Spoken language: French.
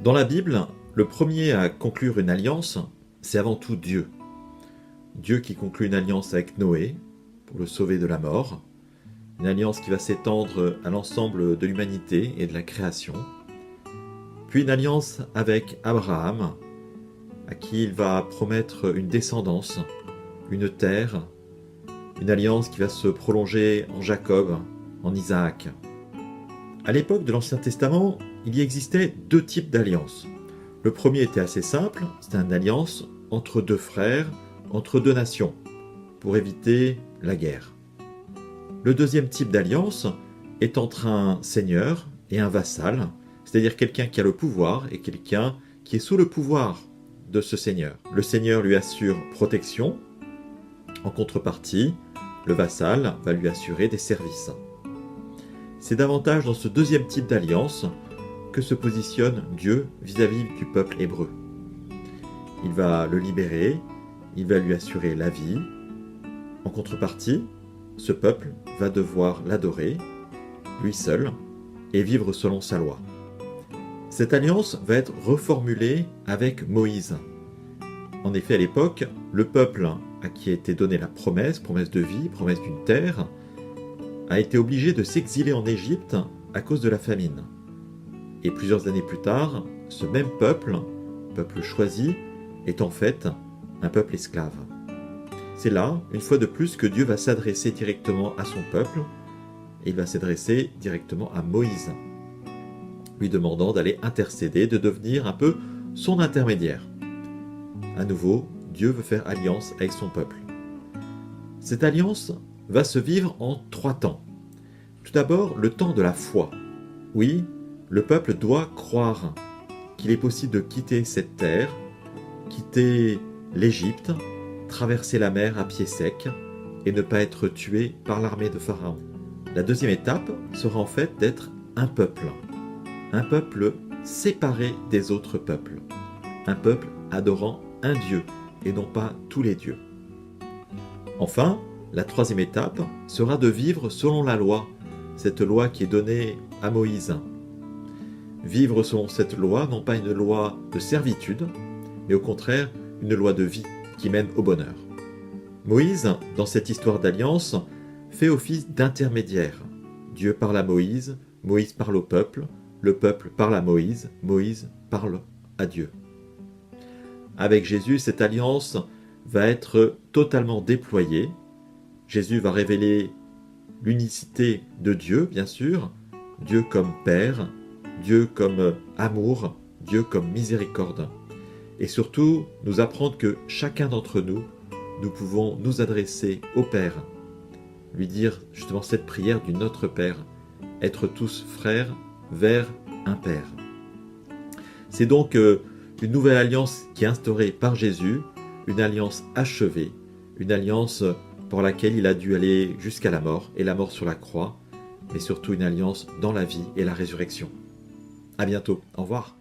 Dans la Bible, le premier à conclure une alliance, c'est avant tout Dieu. Dieu qui conclut une alliance avec Noé pour le sauver de la mort, une alliance qui va s'étendre à l'ensemble de l'humanité et de la création, puis une alliance avec Abraham, à qui il va promettre une descendance, une terre, une alliance qui va se prolonger en Jacob, en Isaac. À l'époque de l'Ancien Testament, il y existait deux types d'alliances. Le premier était assez simple, c'était une alliance entre deux frères, entre deux nations, pour éviter la guerre. Le deuxième type d'alliance est entre un seigneur et un vassal, c'est-à-dire quelqu'un qui a le pouvoir et quelqu'un qui est sous le pouvoir de ce seigneur. Le seigneur lui assure protection, en contrepartie, le vassal va lui assurer des services. C'est davantage dans ce deuxième type d'alliance que se positionne Dieu vis-à-vis du peuple hébreu. Il va le libérer, il va lui assurer la vie. En contrepartie, ce peuple va devoir l'adorer, lui seul, et vivre selon sa loi. Cette alliance va être reformulée avec Moïse. En effet, à l'époque, le peuple à qui a été donnée la promesse de vie, promesse d'une terre, a été obligé de s'exiler en Égypte à cause de la famine. Et plusieurs années plus tard, ce même peuple choisi, est en fait un peuple esclave. C'est là, une fois de plus, que Dieu va s'adresser directement à son peuple, et il va s'adresser directement à Moïse, lui demandant d'aller intercéder, de devenir un peu son intermédiaire. À nouveau, Dieu veut faire alliance avec son peuple. Cette alliance va se vivre en 3 temps. Tout d'abord, le temps de la foi. Oui, le peuple doit croire qu'il est possible de quitter cette terre, quitter l'Égypte, traverser la mer à pied sec et ne pas être tué par l'armée de Pharaon. La deuxième étape sera en fait d'être un peuple séparé des autres peuples, un peuple adorant un Dieu et non pas tous les dieux. Enfin, la troisième étape sera de vivre selon la loi, cette loi qui est donnée à Moïse. Vivre selon cette loi, non pas une loi de servitude, mais au contraire une loi de vie qui mène au bonheur. Moïse, dans cette histoire d'alliance, fait office d'intermédiaire. Dieu parle à Moïse, Moïse parle au peuple, le peuple parle à Moïse, Moïse parle à Dieu. Avec Jésus, cette alliance va être totalement déployée. Jésus va révéler l'unicité de Dieu, bien sûr, Dieu comme Père, Dieu comme amour, Dieu comme miséricorde. Et surtout, nous apprendre que chacun d'entre nous, nous pouvons nous adresser au Père, lui dire justement cette prière du Notre Père, être tous frères vers un Père. C'est donc une nouvelle alliance qui est instaurée par Jésus, une alliance achevée, une alliance pour laquelle il a dû aller jusqu'à la mort, et la mort sur la croix, mais surtout une alliance dans la vie et la résurrection. À bientôt, au revoir.